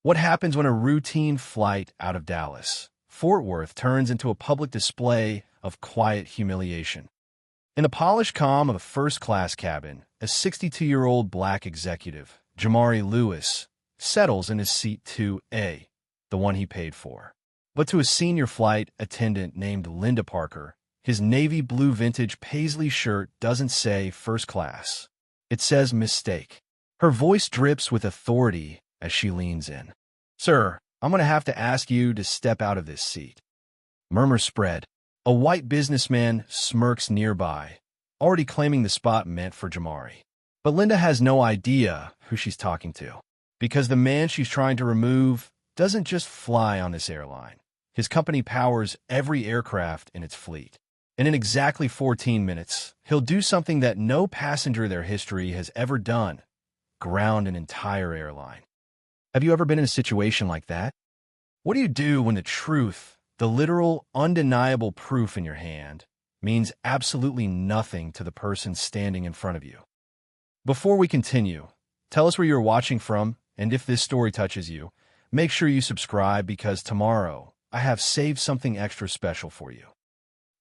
What happens when a routine flight out of Dallas, Fort Worth turns into a public display of quiet humiliation? In the polished calm of a first-class cabin, a 62-year-old black executive, Jamari Lewis, settles in his seat 2A, the one he paid for. But to a senior flight attendant named Linda Parker, his navy blue vintage paisley shirt doesn't say first class. It says mistake. Her voice drips with authority as she leans in. "Sir, I'm going to have to ask you to step out of this seat." Murmurs spread. A white businessman smirks nearby, already claiming the spot meant for Jamari. But Linda has no idea who she's talking to, because the man she's trying to remove doesn't just fly on this airline. His company powers every aircraft in its fleet. And in exactly 14 minutes, he'll do something that no passenger in their history has ever done: ground an entire airline. Have you ever been in a situation like that? What do you do when the truth, the literal, undeniable proof in your hand, means absolutely nothing to the person standing in front of you? Before we continue, tell us where you're watching from, and if this story touches you, make sure you subscribe, because tomorrow I have saved something extra special for you.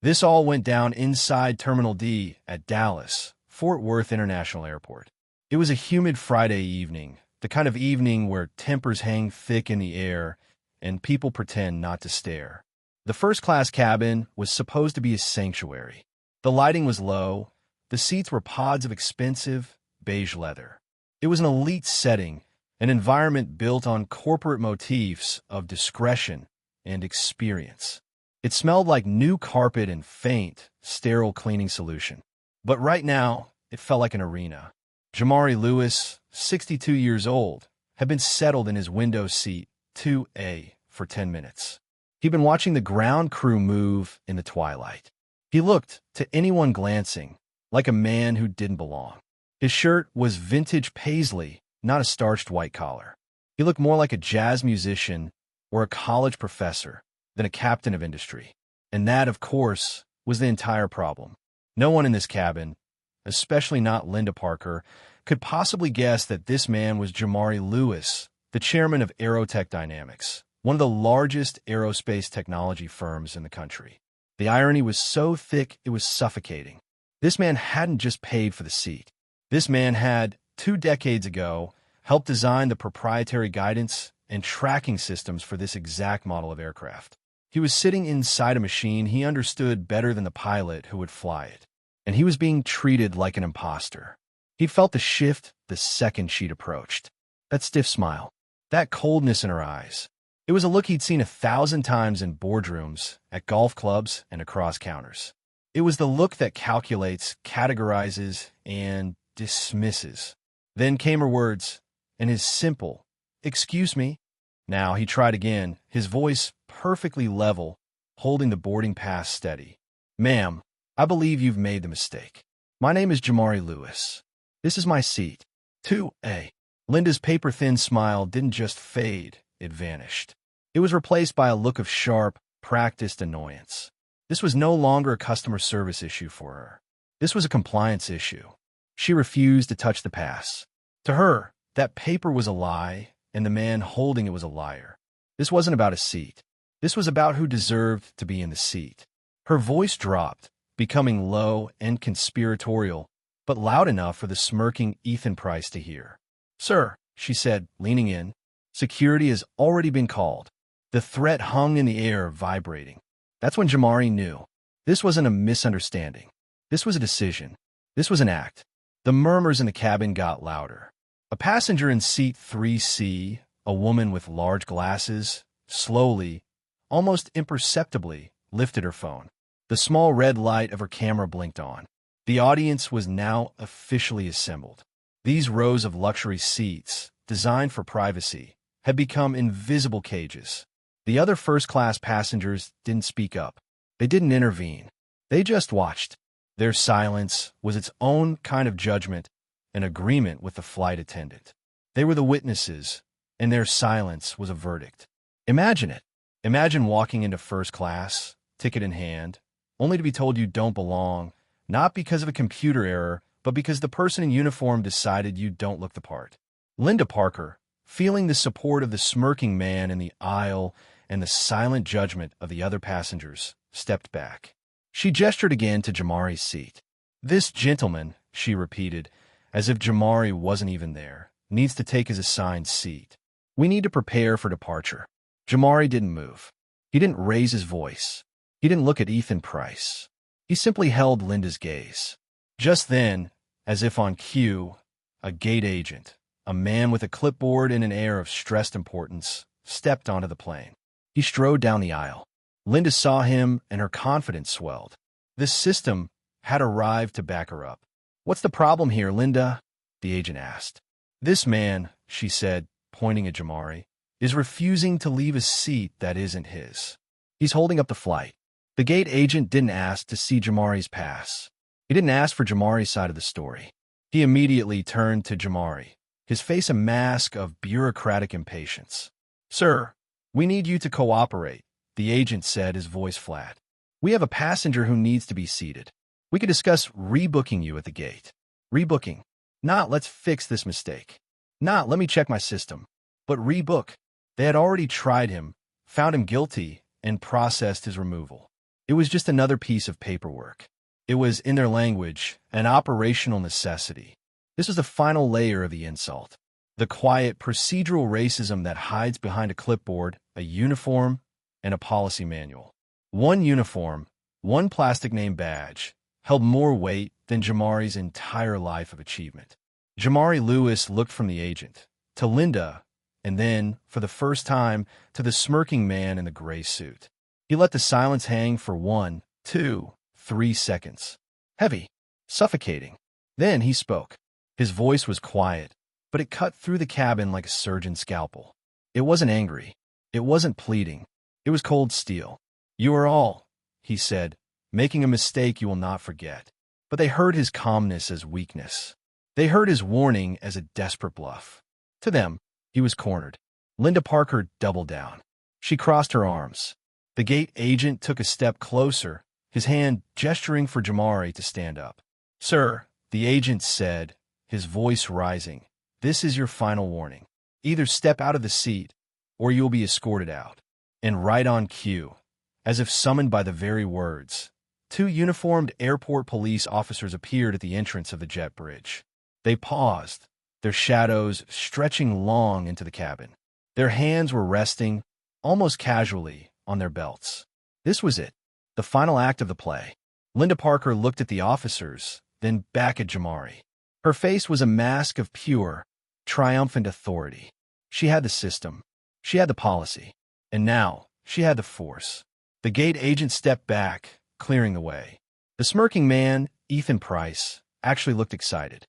This all went down inside Terminal D at Dallas, Fort Worth International Airport. It was a humid Friday evening, the kind of evening where tempers hang thick in the air and people pretend not to stare. The first-class cabin was supposed to be a sanctuary. The lighting was low. The seats were pods of expensive, beige leather. It was an elite setting, an environment built on corporate motifs of discretion and experience. It smelled like new carpet and faint, sterile cleaning solution. But right now, it felt like an arena. Jamari Lewis, 62 years old, had been settled in his window seat 2A for 10 minutes. He'd been watching the ground crew move in the twilight. He looked, to anyone glancing, like a man who didn't belong. His shirt was vintage paisley, not a starched white collar. He looked more like a jazz musician or a college professor than a captain of industry. And that, of course, was the entire problem. No one in this cabin, especially not Linda Parker, could possibly guess that this man was Jamari Lewis, the chairman of Aerotech Dynamics, one of the largest aerospace technology firms in the country. The irony was so thick it was suffocating. This man hadn't just paid for the seat. This man had, 2 decades ago, helped design the proprietary guidance and tracking systems for this exact model of aircraft. He was sitting inside a machine he understood better than the pilot who would fly it. And he was being treated like an imposter. He felt the shift the second she'd approached. That stiff smile, that coldness in her eyes. It was a look he'd seen 1,000 times in boardrooms, at golf clubs, and across counters. It was the look that calculates, categorizes, and dismisses. Then came her words, and his simple, "Excuse me." Now he tried again, his voice perfectly level, holding the boarding pass steady. "Ma'am, I believe you've made the mistake. My name is Jamari Lewis. This is my seat, 2A. Linda's paper-thin smile didn't just fade, it vanished. It was replaced by a look of sharp, practiced annoyance. This was no longer a customer service issue for her. This was a compliance issue. She refused to touch the pass. To her, that paper was a lie, and the man holding it was a liar. This wasn't about a seat. This was about who deserved to be in the seat. Her voice dropped, becoming low and conspiratorial, but loud enough for the smirking Ethan Price to hear. "Sir," she said, leaning in, "security has already been called." The threat hung in the air, vibrating. That's when Jamari knew. This wasn't a misunderstanding. This was a decision. This was an act. The murmurs in the cabin got louder. A passenger in seat 3C, a woman with large glasses, slowly, almost imperceptibly, lifted her phone. The small red light of her camera blinked on. The audience was now officially assembled. These rows of luxury seats, designed for privacy, had become invisible cages. The other first-class passengers didn't speak up. They didn't intervene. They just watched. Their silence was its own kind of judgment, an agreement with the flight attendant. They were the witnesses, and their silence was a verdict. Imagine it. Imagine walking into first class, ticket in hand, only to be told you don't belong, not because of a computer error, but because the person in uniform decided you don't look the part. Linda Parker, feeling the support of the smirking man in the aisle and the silent judgment of the other passengers, stepped back. She gestured again to Jamari's seat. "This gentleman," she repeated, as if Jamari wasn't even there, "needs to take his assigned seat. We need to prepare for departure." Jamari didn't move. He didn't raise his voice. He didn't look at Ethan Price. He simply held Linda's gaze. Just then, as if on cue, a gate agent, a man with a clipboard and an air of stressed importance, stepped onto the plane. He strode down the aisle. Linda saw him, and her confidence swelled. This system had arrived to back her up. "What's the problem here, Linda?" the agent asked. "This man," she said, pointing at Jamari, "is refusing to leave a seat that isn't his. He's holding up the flight." The gate agent didn't ask to see Jamari's pass. He didn't ask for Jamari's side of the story. He immediately turned to Jamari, his face a mask of bureaucratic impatience. "Sir, we need you to cooperate," the agent said, his voice flat. "We have a passenger who needs to be seated. We could discuss rebooking you at the gate." Rebooking. Not "let's fix this mistake." Not "let me check my system." But rebook. They had already tried him, found him guilty, and processed his removal. It was just another piece of paperwork. It was, in their language, an operational necessity. This was the final layer of the insult. The quiet, procedural racism that hides behind a clipboard, a uniform, and a policy manual. One uniform, one plastic name badge, held more weight than Jamari's entire life of achievement. Jamari Lewis looked from the agent to Linda, and then, for the first time, to the smirking man in the gray suit. He let the silence hang for 1, 2, 3 seconds. Heavy, suffocating. Then he spoke. His voice was quiet, but it cut through the cabin like a surgeon's scalpel. It wasn't angry. It wasn't pleading. It was cold steel. "You are all," he said, "making a mistake you will not forget." But they heard his calmness as weakness. They heard his warning as a desperate bluff. To them, he was cornered. Linda Parker doubled down. She crossed her arms. The gate agent took a step closer, his hand gesturing for Jamari to stand up. "Sir," the agent said, his voice rising, "this is your final warning. Either step out of the seat, or you will be escorted out." And right on cue, as if summoned by the very words, 2 uniformed airport police officers appeared at the entrance of the jet bridge. They paused, their shadows stretching long into the cabin. Their hands were resting, almost casually, on their belts. This was it, the final act of the play. Linda Parker looked at the officers, then back at Jamari. Her face was a mask of pure, triumphant authority. She had the system. She had the policy. And now, she had the force. The gate agent stepped back, clearing the way. The smirking man, Ethan Price, actually looked excited.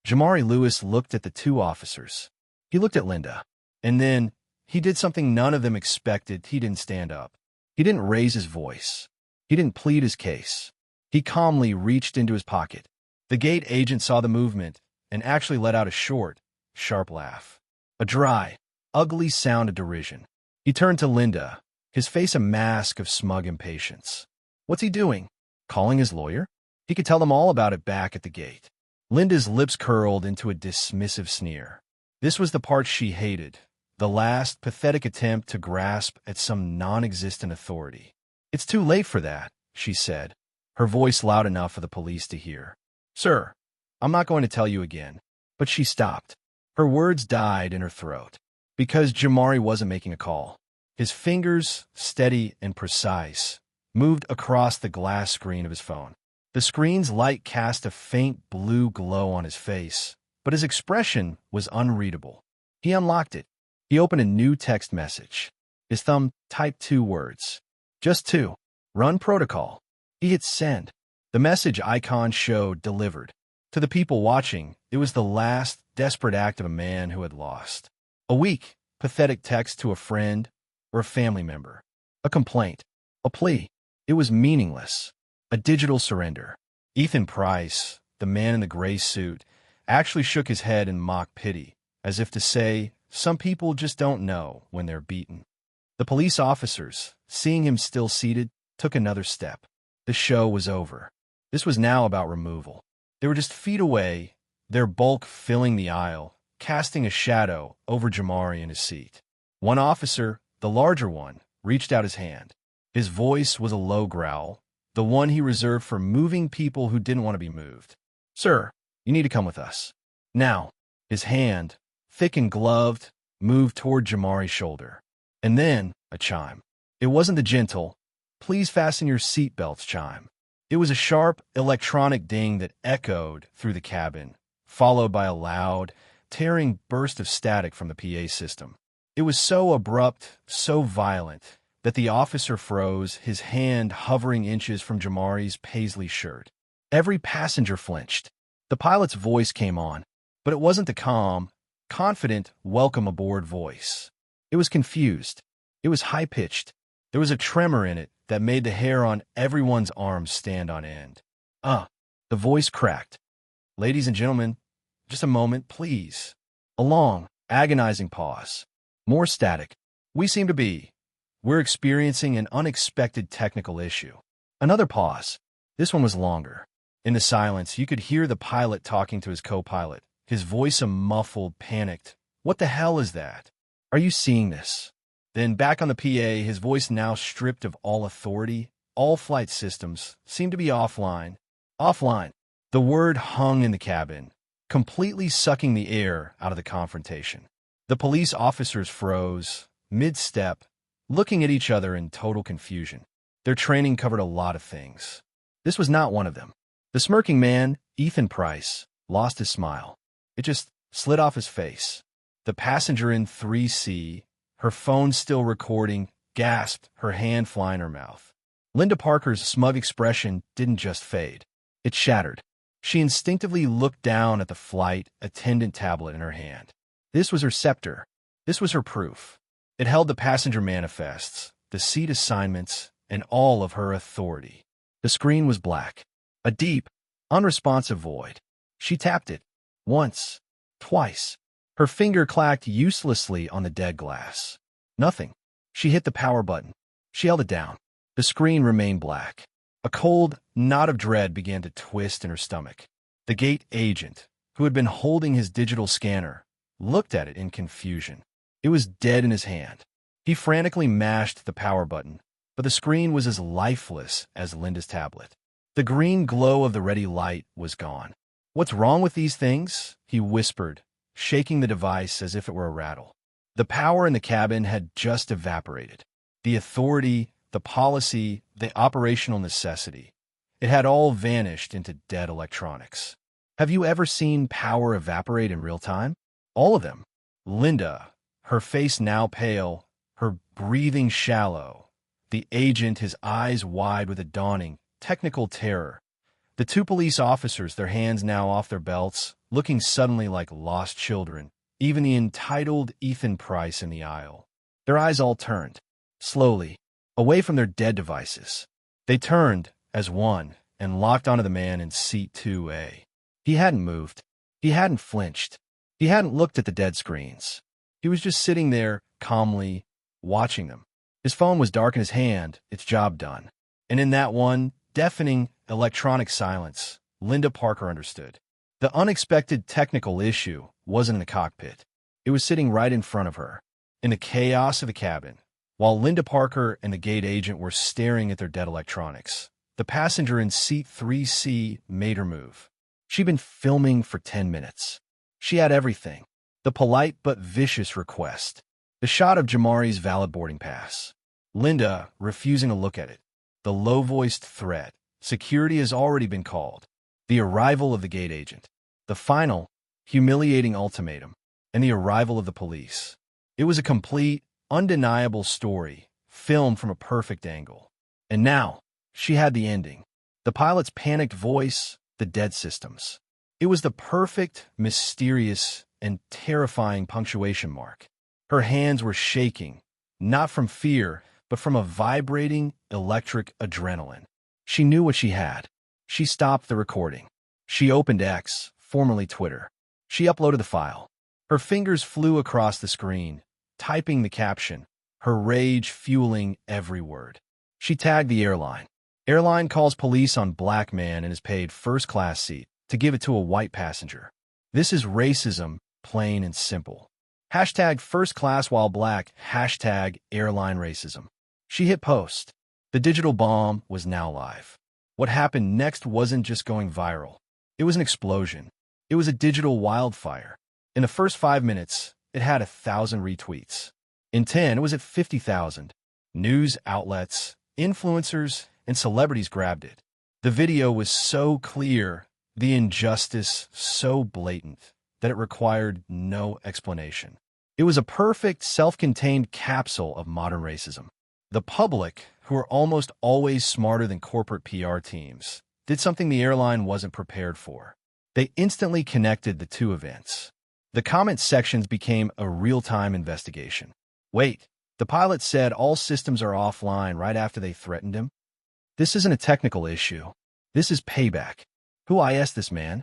Jamari Lewis looked at the 2 officers. He looked at Linda. And then, he did something none of them expected. He didn't stand up. He didn't raise his voice. He didn't plead his case. He calmly reached into his pocket. The gate agent saw the movement and actually let out a short, sharp laugh. A dry, ugly sound of derision. He turned to Linda, his face a mask of smug impatience. What's he doing? Calling his lawyer? He could tell them all about it back at the gate. Linda's lips curled into a dismissive sneer. This was the part she hated. The last, pathetic attempt to grasp at some non-existent authority. It's too late for that, she said, her voice loud enough for the police to hear. Sir, I'm not going to tell you again. But she stopped. Her words died in her throat. Because Jamari wasn't making a call. His fingers, steady and precise, moved across the glass screen of his phone. The screen's light cast a faint blue glow on his face, but his expression was unreadable. He unlocked it. He opened a new text message. His thumb typed 2 words. Just 2. Run protocol. He hit send. The message icon showed delivered. To the people watching, it was the last, desperate act of a man who had lost. A weak, pathetic text to a friend or a family member. A complaint. A plea. It was meaningless. A digital surrender. Ethan Price, the man in the gray suit, actually shook his head in mock pity, as if to say, some people just don't know when they're beaten. The police officers, seeing him still seated, took another step. The show was over. This was now about removal. They were just feet away, their bulk filling the aisle, casting a shadow over Jamari in his seat. One officer, the larger one, reached out his hand. His voice was a low growl, the one he reserved for moving people who didn't want to be moved. "Sir, you need to come with us." Now, his hand, thick and gloved, moved toward Jamari's shoulder. And then, a chime. It wasn't the gentle, "Please fasten your seatbelts" chime. It was a sharp, electronic ding that echoed through the cabin, followed by a loud, tearing burst of static from the PA system. It was so abrupt, so violent, that the officer froze, his hand hovering inches from Jamari's paisley shirt. Every passenger flinched. The pilot's voice came on, but it wasn't the calm, confident, welcome aboard voice. It was confused. It was high-pitched. There was a tremor in it that made the hair on everyone's arms stand on end. The voice cracked. "Ladies and gentlemen, just a moment, please." A long, agonizing pause. More static. We're experiencing an unexpected technical issue." Another pause. This one was longer. In the silence, you could hear the pilot talking to his co-pilot, his voice a muffled, panicked, "What the hell is that? Are you seeing this?" Then back on the PA, his voice now stripped of all authority. All flight systems seemed to be offline. Offline. The word hung in the cabin, completely sucking the air out of the confrontation. The police officers froze, mid-step, looking at each other in total confusion. Their training covered a lot of things. This was not one of them. The smirking man, Ethan Price, lost his smile. It just slid off his face. The passenger in 3C, her phone still recording, gasped, her hand flying her mouth. Linda Parker's smug expression didn't just fade. It shattered. She instinctively looked down at the flight attendant tablet in her hand. This was her scepter. This was her proof. It held the passenger manifests, the seat assignments, and all of her authority. The screen was black. A deep, unresponsive void. She tapped it. Once. Twice. Her finger clacked uselessly on the dead glass. Nothing. She hit the power button. She held it down. The screen remained black. A cold knot of dread began to twist in her stomach. The gate agent, who had been holding his digital scanner, looked at it in confusion. It was dead in his hand. He frantically mashed the power button, but the screen was as lifeless as Linda's tablet. The green glow of the ready light was gone. "What's wrong with these things?" he whispered, shaking the device as if it were a rattle. The power in the cabin had just evaporated. The authority, the policy, the operational necessity. It had all vanished into dead electronics. Have you ever seen power evaporate in real time? All of them. Linda, her face now pale, her breathing shallow. The agent, his eyes wide with a dawning, technical terror. The two police officers, their hands now off their belts, looking suddenly like lost children. Even the entitled Ethan Price in the aisle. Their eyes all turned, slowly, away from their dead devices. They turned, as one, and locked onto the man in seat 2A. He hadn't moved. He hadn't flinched. He hadn't looked at the dead screens. He was just sitting there, calmly, watching them. His phone was dark in his hand, its job done. And in that one, deafening, electronic silence, Linda Parker understood. The unexpected technical issue wasn't in the cockpit. It was sitting right in front of her, in the chaos of the cabin. While Linda Parker and the gate agent were staring at their dead electronics, the passenger in seat 3C made her move. She'd been filming for 10 minutes. She had everything. The polite but vicious request. The shot of Jamari's valid boarding pass. Linda refusing to look at it. The low-voiced threat. Security has already been called. The arrival of the gate agent. The final, humiliating ultimatum. And the arrival of the police. It was a complete, undeniable story, filmed from a perfect angle. And now, she had the ending. The pilot's panicked voice, the dead systems. It was the perfect, mysterious, and terrifying punctuation mark. Her hands were shaking, not from fear, but from a vibrating, electric adrenaline. She knew what she had. She stopped the recording. She opened X, formerly Twitter. She uploaded the file. Her fingers flew across the screen, typing the caption, her rage fueling every word. She tagged the airline. Airline calls police on black man in his paid first-class seat to give it to a white passenger. This is racism plain and simple. Hashtag first class while black, hashtag airline racism. She hit post. The digital bomb was now live. What happened next wasn't just going viral. It was an explosion. It was a digital wildfire. In the first 5 minutes, it had 1,000 retweets. In 10, it was at 50,000. News outlets, influencers, and celebrities grabbed it. The video was so clear, the injustice so blatant, that it required no explanation. It was a perfect, self-contained capsule of modern racism. The public, who are almost always smarter than corporate PR teams, did something the airline wasn't prepared for. They instantly connected the two events. The comment sections became a real-time investigation. Wait, the pilot said all systems are offline right after they threatened him? This isn't a technical issue. This is payback. Who IS'd this man?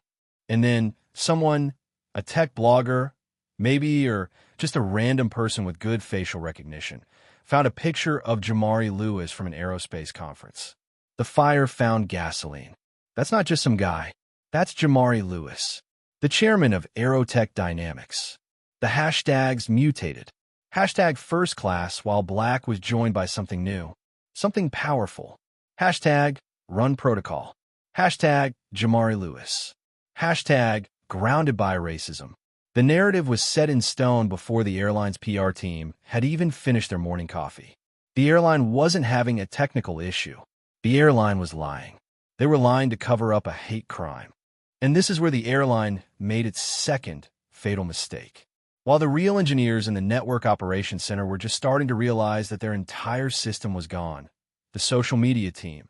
And then someone, a tech blogger, maybe, or just a random person with good facial recognition, found a picture of Jamari Lewis from an aerospace conference. The fire found gasoline. That's not just some guy. That's Jamari Lewis, the chairman of Aerotech Dynamics. The hashtags mutated. Hashtag first class while black was joined by something new, something powerful. Hashtag run protocol. Hashtag Jamari Lewis. Hashtag grounded by racism. The narrative was set in stone before the airline's PR team had even finished their morning coffee. The airline wasn't having a technical issue. The airline was lying. They were lying to cover up a hate crime. And this is where the airline made its second fatal mistake. While the real engineers in the Network Operations Center were just starting to realize that their entire system was gone, the social media team,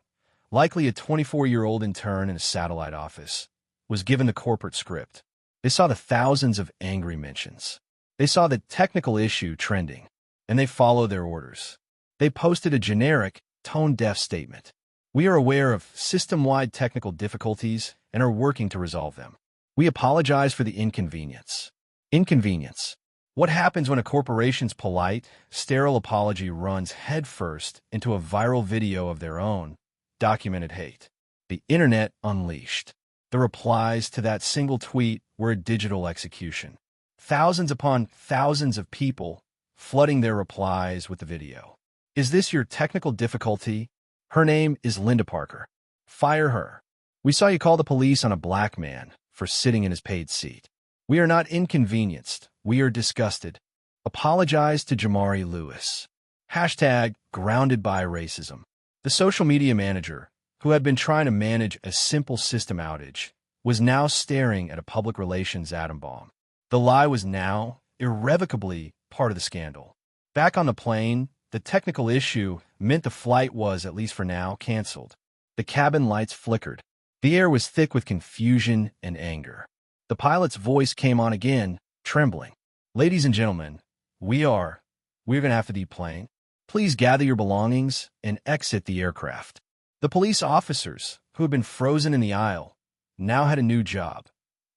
likely a 24-year-old intern in a satellite office, was given the corporate script. They saw the thousands of angry mentions. They saw the technical issue trending, and they followed their orders. They posted a generic, tone-deaf statement. We are aware of system-wide technical difficulties and are working to resolve them. We apologize for the inconvenience. Inconvenience. What happens when a corporation's polite, sterile apology runs headfirst into a viral video of their own documented hate? The internet unleashed. The replies to that single tweet were a digital execution. Thousands upon thousands of people flooding their replies with the video. Is this your technical difficulty? Her name is Linda Parker. Fire her. We saw you call the police on a black man for sitting in his paid seat. We are not inconvenienced. We are disgusted. Apologize to Jamari Lewis. Hashtag grounded by racism. The social media manager, who had been trying to manage a simple system outage, was now staring at a public relations atom bomb. The lie was now irrevocably part of the scandal. Back on the plane, the technical issue meant the flight was, at least for now, canceled. The cabin lights flickered. The air was thick with confusion and anger. The pilot's voice came on again, trembling. Ladies and gentlemen, we're going to have to deplane. Please gather your belongings and exit the aircraft. The police officers, who had been frozen in the aisle, now had a new job: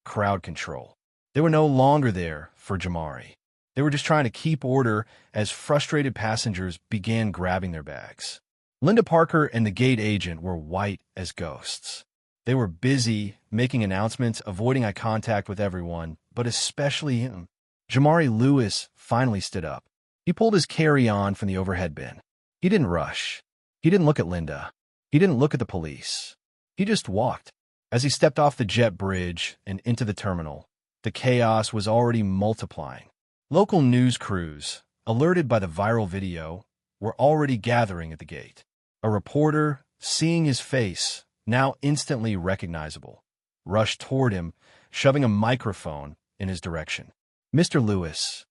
crowd control. They were no longer there for Jamari. They were just trying to keep order as frustrated passengers began grabbing their bags. Linda Parker and the gate agent were white as ghosts. They were busy making announcements, avoiding eye contact with everyone, but especially him. Jamari Lewis finally stood up. He pulled his carry-on from the overhead bin. He didn't rush. He didn't look at Linda. He didn't look at the police. He just walked. As he stepped off the jet bridge and into the terminal, the chaos was already multiplying. Local news crews, alerted by the viral video, were already gathering at the gate. A reporter, seeing his face, now instantly recognizable, rushed toward him, shoving a microphone in his direction. Mr. Lewis,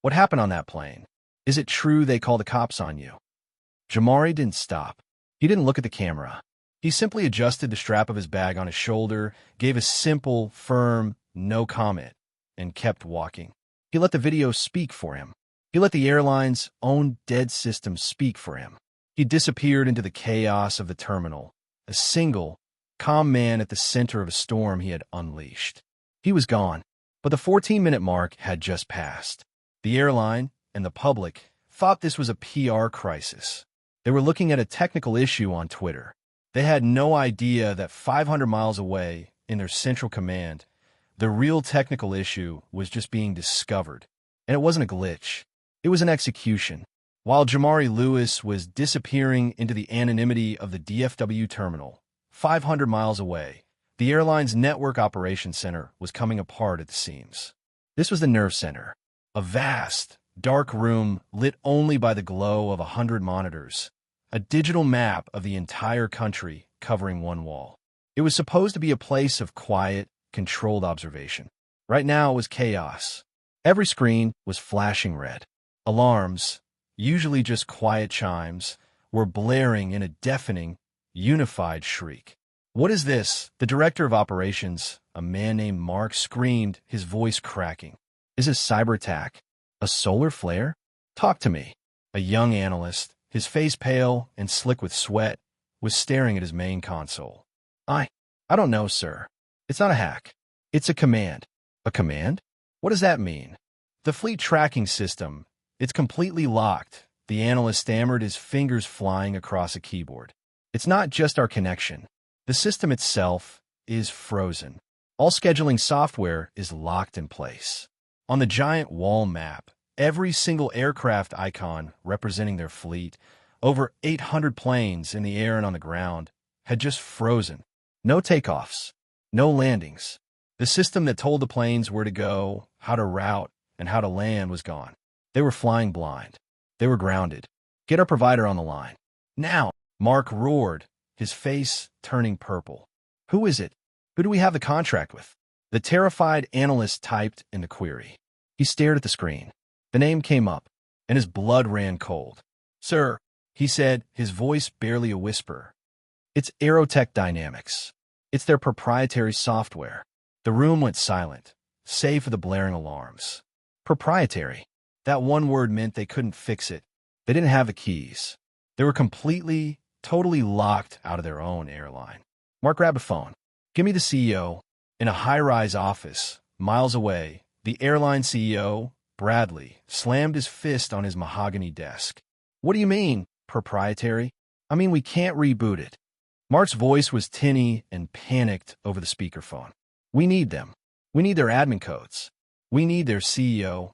what happened on that plane? Is it true they called the cops on you? Jamari didn't stop. He didn't look at the camera. He simply adjusted the strap of his bag on his shoulder, gave a simple, firm, no comment, and kept walking. He let the video speak for him. He let the airline's own dead system speak for him. He disappeared into the chaos of the terminal, a single, calm man at the center of a storm he had unleashed. He was gone, but the 14-minute mark had just passed. The airline and the public thought this was a PR crisis. They were looking at a technical issue on Twitter. They had no idea that 500 miles away, in their central command, The real technical issue was just being discovered. And it wasn't a glitch. It was an execution. While Jamari Lewis was disappearing into the anonymity of the DFW terminal, 500 miles away, the airline's network operations center was coming apart at the seams. This was the nerve center, a vast, dark room lit only by the glow of 100 monitors, a digital map of the entire country covering one wall. It was supposed to be a place of quiet, controlled observation. Right now it was chaos. Every screen was flashing red. Alarms, usually just quiet chimes, were blaring in a deafening, unified shriek. "What is this?" The director of operations, a man named Mark, screamed, his voice cracking. "Is this cyber attack? A solar flare? Talk to me." A young analyst, his face pale and slick with sweat, was staring at his main console. I don't know, sir. It's not a hack. It's a command." "A command? What does that mean?" "The fleet tracking system. It's completely locked," the analyst stammered, his fingers flying across a keyboard. "It's not just our connection. The system itself is frozen. All scheduling software is locked in place. On the giant wall map, every single aircraft icon representing their fleet, over 800 planes in the air and on the ground, had just frozen. No takeoffs, no landings. The system that told the planes where to go, how to route, and how to land was gone. They were flying blind. They were grounded. Get our provider on the line. Now!" Mark roared, his face turning purple. "Who is it? Who do we have the contract with?" The terrified analyst typed in the query. He stared at the screen. The name came up, and his blood ran cold. "Sir," he said, his voice barely a whisper. "It's Aerotech Dynamics. It's their proprietary software." The room went silent, save for the blaring alarms. Proprietary. That one word meant they couldn't fix it. They didn't have the keys. They were completely, totally locked out of their own airline. Mark grabbed a phone. "Give me the CEO." In a high-rise office, miles away, the airline CEO, Bradley, slammed his fist on his mahogany desk. "What do you mean, proprietary? I mean, we can't reboot it." Mark's voice was tinny and panicked over the speakerphone. "We need them. We need their admin codes. We need their CEO."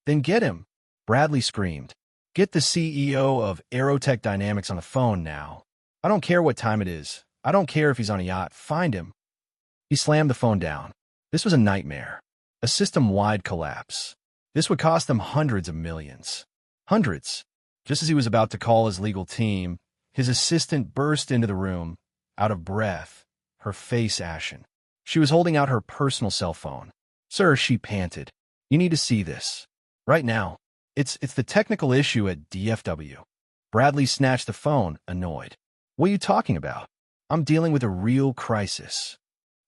"Then get him," Bradley screamed. "Get the CEO of Aerotech Dynamics on the phone now. I don't care what time it is. I don't care if he's on a yacht. Find him." He slammed the phone down. This was a nightmare. A system-wide collapse. This would cost them hundreds of millions. Hundreds. Just as he was about to call his legal team, his assistant burst into the room, out of breath, her face ashen. She was holding out her personal cell phone. "Sir," she panted, "you need to see this. Right now. It's the technical issue at DFW." Bradley snatched the phone, annoyed. "What are you talking about? I'm dealing with a real crisis."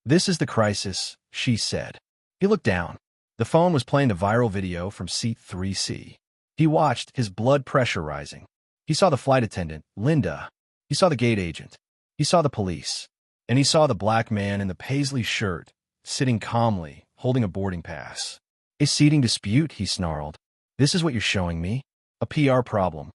"This is the crisis," she said. He looked down. The phone was playing the viral video from seat 3C. He watched, his blood pressure rising. He saw the flight attendant, Linda. He saw the gate agent. He saw the police. And he saw the black man in the paisley shirt, sitting calmly, holding a boarding pass. "A seating dispute," he snarled. "This is what you're showing me? A PR problem."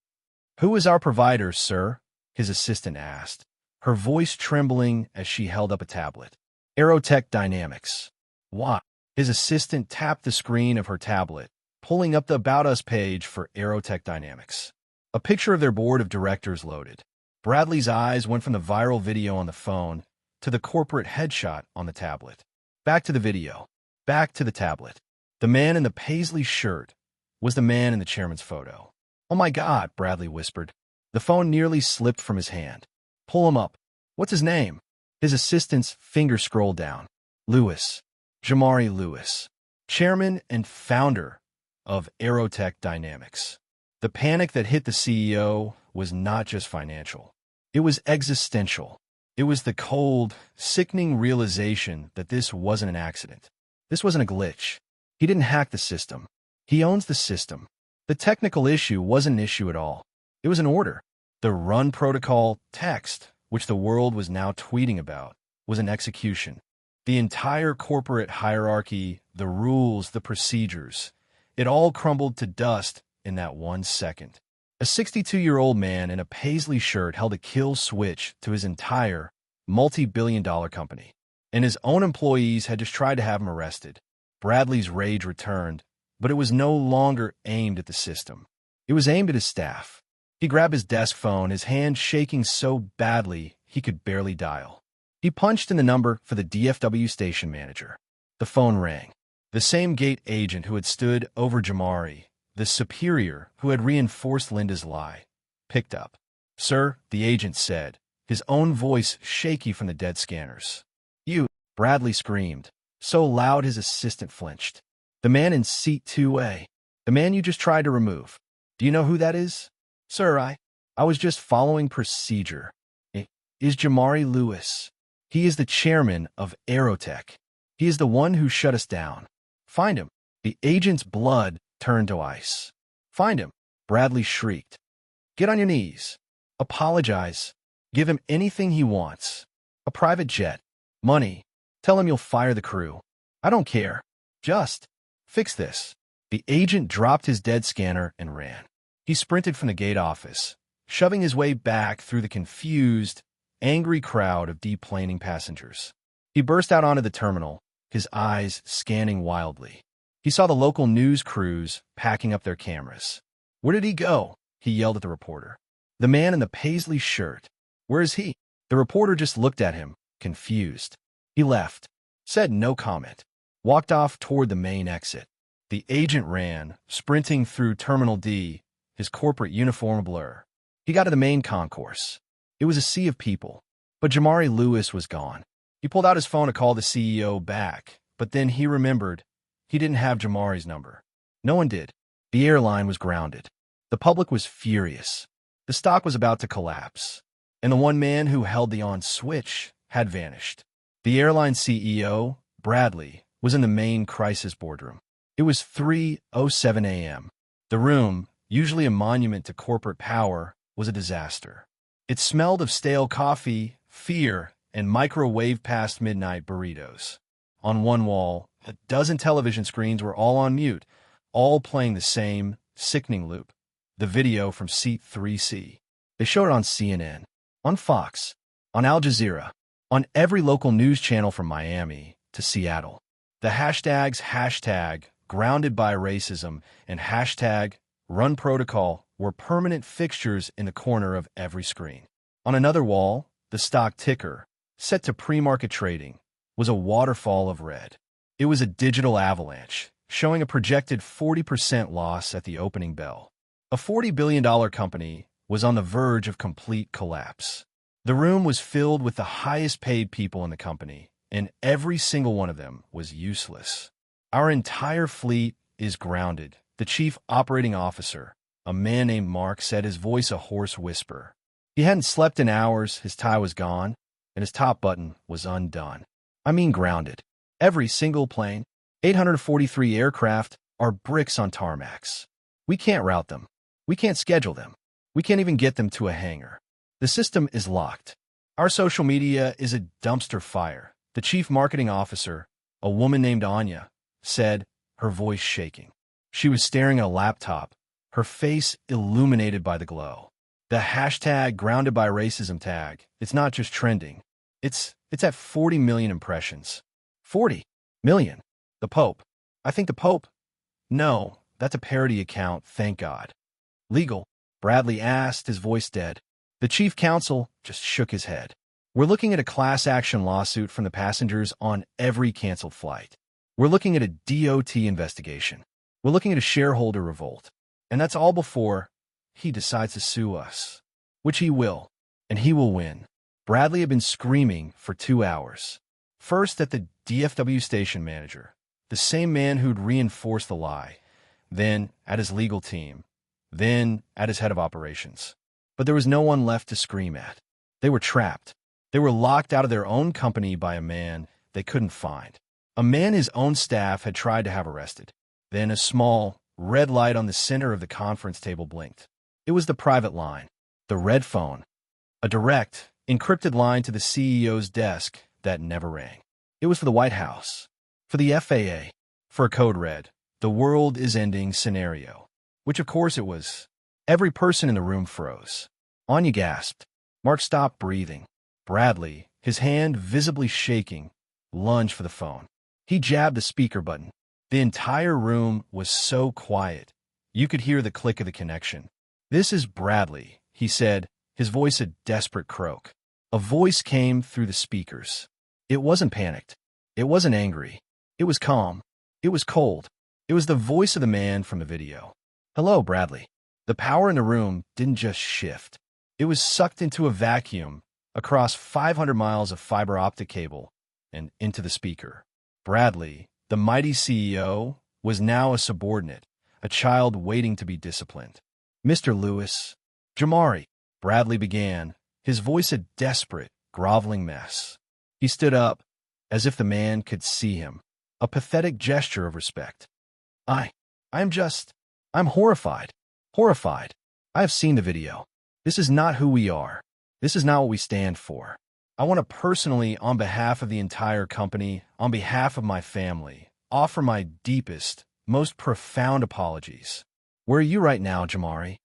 "Who is our provider, sir?" his assistant asked, her voice trembling as she held up a tablet. "Aerotech Dynamics." "What?" His assistant tapped the screen of her tablet, pulling up the About Us page for Aerotech Dynamics. A picture of their board of directors loaded. Bradley's eyes went from the viral video on the phone to the corporate headshot on the tablet. Back to the video. Back to the tablet. The man in the paisley shirt was the man in the chairman's photo. "Oh my God," Bradley whispered. The phone nearly slipped from his hand. "Pull him up. What's his name?" His assistant's finger scrolled down. "Lewis. Jamari Lewis. Chairman and founder of Aerotech Dynamics." The panic that hit the CEO was not just financial. It was existential. It was the cold, sickening realization that this wasn't an accident. This wasn't a glitch. He didn't hack the system. He owns the system. The technical issue wasn't an issue at all. It was an order. The run protocol text, which the world was now tweeting about, was an execution. The entire corporate hierarchy, the rules, the procedures, it all crumbled to dust in that 1 second. A 62-year-old man in a paisley shirt held a kill switch to his entire multi-billion-dollar company. and his own employees had just tried to have him arrested. Bradley's rage returned, but it was no longer aimed at the system. It was aimed at his staff. He grabbed his desk phone, his hand shaking so badly he could barely dial. He punched in the number for the DFW station manager. The phone rang. The same gate agent who had stood over Jamari, the superior who had reinforced Linda's lie, picked up. "Sir," the agent said, his own voice shaky from the dead scanners. "You," Bradley screamed, so loud his assistant flinched. "The man in seat 2A. The man you just tried to remove. Do you know who that is?" "Sir, I was just following procedure." "Is Jamari Lewis. He is the chairman of Aerotech. He is the one who shut us down. Find him." The agent's blood turned to ice. "Find him," Bradley shrieked. "Get on your knees. Apologize. Give him anything he wants. A private jet. Money. Tell him you'll fire the crew. I don't care. Just fix this." The agent dropped his dead scanner and ran. He sprinted from the gate office, shoving his way back through the confused, angry crowd of deplaning passengers. He burst out onto the terminal, his eyes scanning wildly. He saw the local news crews packing up their cameras. "Where did he go?" he yelled at the reporter. "The man in the paisley shirt. Where is he?" The reporter just looked at him, confused. He left, said no comment, walked off toward the main exit. The agent ran, sprinting through Terminal D, his corporate uniform a blur. He got to the main concourse. It was a sea of people, but Jamari Lewis was gone. He pulled out his phone to call the CEO back, but then he remembered he didn't have Jamari's number. No one did. The airline was grounded. The public was furious. The stock was about to collapse, and the one man who held the on switch had vanished. The airline CEO, Bradley, was in the main crisis boardroom. It was 3:07 a.m. The room, usually a monument to corporate power, was a disaster. It smelled of stale coffee, fear, and microwave past midnight burritos. On one wall, a dozen television screens were all on mute, all playing the same sickening loop. The video from seat 3C. They showed it on CNN, on Fox, on Al Jazeera, on every local news channel from Miami to Seattle. The hashtag grounded by racism and hashtag run protocol were permanent fixtures in the corner of every screen. On another wall, the stock ticker, set to pre-market trading, was a waterfall of red. It was a digital avalanche, showing a projected 40% loss at the opening bell. A $40 billion company was on the verge of complete collapse. The room was filled with the highest-paid people in the company, and every single one of them was useless. "Our entire fleet is grounded," the chief operating officer, a man named Mark, said, his voice a hoarse whisper. He hadn't slept in hours, his tie was gone, and his top button was undone. "I mean grounded. Every single plane, 843 aircraft, are bricks on tarmacs. We can't route them. We can't schedule them. We can't even get them to a hangar. The system is locked. Our social media is a dumpster fire," the chief marketing officer, a woman named Anya, said, her voice shaking. She was staring at a laptop, her face illuminated by the glow. The hashtag grounded by racism tag, it's not just trending. It's at 40 million impressions. 40 million. The Pope. I think the Pope. No, that's a parody account, thank God. Legal? Bradley asked, his voice dead. The chief counsel just shook his head. "We're looking at a class action lawsuit from the passengers on every canceled flight. We're looking at a DOT investigation. We're looking at a shareholder revolt. And that's all before he decides to sue us. Which he will. And he will win." Bradley had been screaming for 2 hours. First at the DFW station manager, the same man who'd reinforced the lie. Then at his legal team. Then at his head of operations. But there was no one left to scream at. They were trapped. They were locked out of their own company by a man they couldn't find. A man his own staff had tried to have arrested. Then a small, red light on the center of the conference table blinked. It was the private line, the red phone, a direct, encrypted line to the CEO's desk that never rang. It was for the White House, for the FAA, for a code red, "The world is ending" scenario, which of course it was. Every person in the room froze. Anya gasped. Mark stopped breathing. Bradley, his hand visibly shaking, lunged for the phone. He jabbed the speaker button. The entire room was so quiet. You could hear the click of the connection. "This is Bradley," he said, his voice a desperate croak. A voice came through the speakers. It wasn't panicked. It wasn't angry. It was calm. It was cold. It was the voice of the man from the video. "Hello, Bradley." The power in the room didn't just shift. It was sucked into a vacuum, across 500 miles of fiber optic cable, and into the speaker. Bradley, the mighty CEO, was now a subordinate, a child waiting to be disciplined. "Mr. Lewis." "Jamari," Bradley began, his voice a desperate, groveling mess. He stood up, as if the man could see him, a pathetic gesture of respect. I'm horrified. Horrified. I have seen the video. This is not who we are. This is not what we stand for. I want to personally, on behalf of the entire company, on behalf of my family, offer my deepest, most profound apologies." "Where are you right now, Jamari?"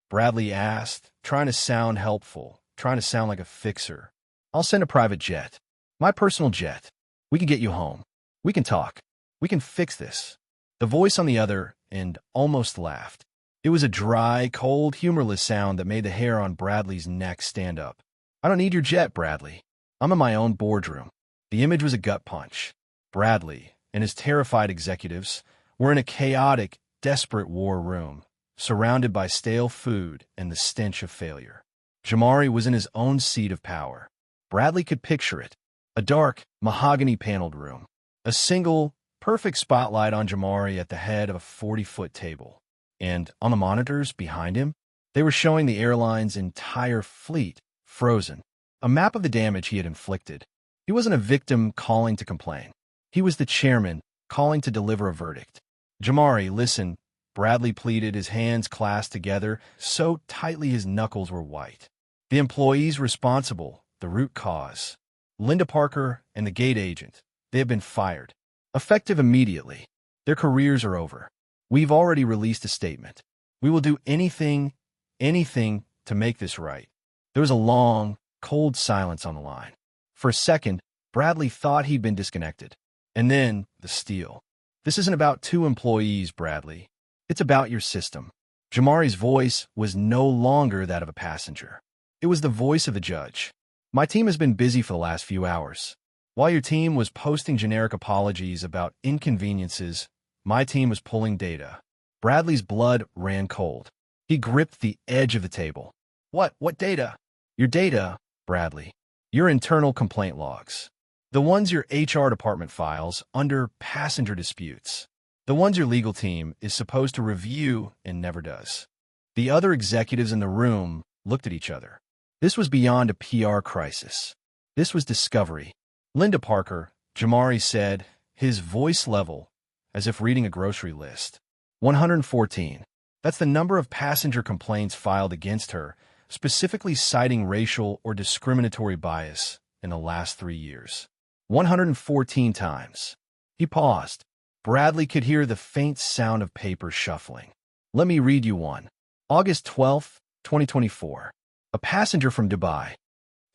Bradley asked, trying to sound helpful, trying to sound like a fixer. "I'll send a private jet. My personal jet. We can get you home. We can talk. We can fix this." The voice on the other end almost laughed. It was a dry, cold, humorless sound that made the hair on Bradley's neck stand up. "I don't need your jet, Bradley. I'm in my own boardroom." The image was a gut punch. Bradley and his terrified executives were in a chaotic, desperate war room, surrounded by stale food and the stench of failure. Jamari was in his own seat of power. Bradley could picture it. A dark, mahogany-paneled room. A single, perfect spotlight on Jamari at the head of a 40-foot table. And on the monitors behind him, they were showing the airline's entire fleet frozen. A map of the damage he had inflicted. He wasn't a victim calling to complain. He was the chairman calling to deliver a verdict. "Jamari, listen," Bradley pleaded, his hands clasped together so tightly his knuckles were white. "The employees responsible, the root cause. Linda Parker and the gate agent, they have been fired. Effective immediately. Their careers are over. We've already released a statement. We will do anything to make this right." There was a long, cold silence on the line. For a second, Bradley thought he'd been disconnected. And then, the steel. "This isn't about two employees, Bradley. It's about your system." Jamari's voice was no longer that of a passenger. It was the voice of the judge. "My team has been busy for the last few hours. While your team was posting generic apologies about inconveniences, my team was pulling data." Bradley's blood ran cold. He gripped the edge of the table. What data?" "Your data, Bradley. Your internal complaint logs. The ones your HR department files under passenger disputes. The ones your legal team is supposed to review and never does." The other executives in the room looked at each other. This was beyond a PR crisis. This was discovery. "Linda Parker," Jamari said, his voice level, as if reading a grocery list. 114. That's the number of passenger complaints filed against her, specifically citing racial or discriminatory bias in the last 3 years. 114 times. He paused. Bradley could hear the faint sound of paper shuffling. "Let me read you one. August 12th, 2024. A passenger from Dubai.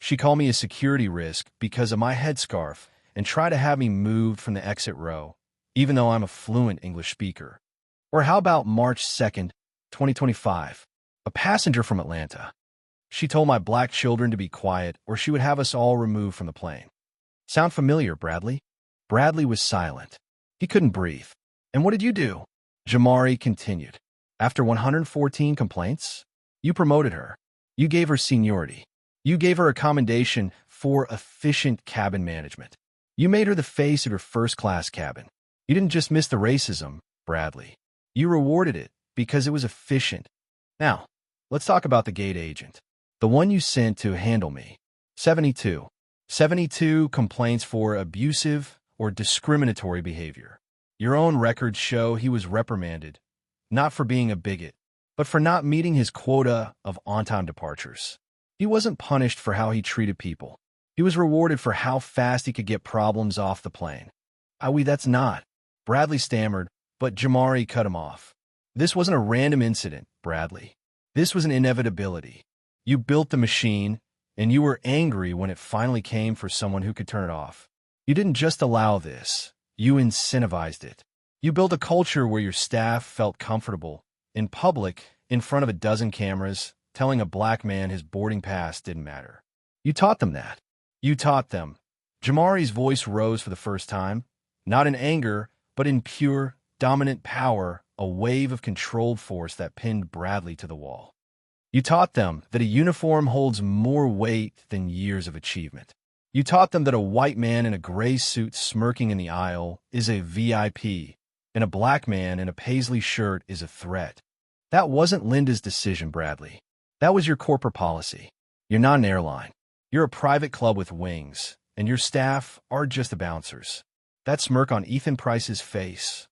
She called me a security risk because of my headscarf and tried to have me moved from the exit row, even though I'm a fluent English speaker." Or how about March 2nd, 2025? A passenger from Atlanta. "She told my black children to be quiet or she would have us all removed from the plane." Sound familiar, Bradley? Bradley was silent. He couldn't breathe. "And what did you do?" Jamari continued. "After 114 complaints, you promoted her. You gave her seniority. You gave her a commendation for efficient cabin management. You made her the face of your first-class cabin. You didn't just miss the racism, Bradley. You rewarded it because it was efficient. Now, let's talk about the gate agent. The one you sent to handle me. 72. 72 complaints for abusive or discriminatory behavior. Your own records show he was reprimanded, not for being a bigot, but for not meeting his quota of on-time departures. He wasn't punished for how he treated people. He was rewarded for how fast he could get problems off the plane. That's not." Bradley stammered, but Jamari cut him off. "This wasn't a random incident, Bradley. This was an inevitability. You built the machine, and you were angry when it finally came for someone who could turn it off. You didn't just allow this, you incentivized it. You built a culture where your staff felt comfortable, in public, in front of a dozen cameras, telling a black man his boarding pass didn't matter. You taught them that. You taught them. Jamari's voice rose for the first time, not in anger, but in pure, dominant power, a wave of controlled force that pinned Bradley to the wall. You taught them that a uniform holds more weight than years of achievement. You taught them that a white man in a gray suit smirking in the aisle is a VIP, and a black man in a paisley shirt is a threat. That wasn't Linda's decision, Bradley. That was your corporate policy. You're not an airline. You're a private club with wings, and your staff are just the bouncers. That smirk on Ethan Price's face.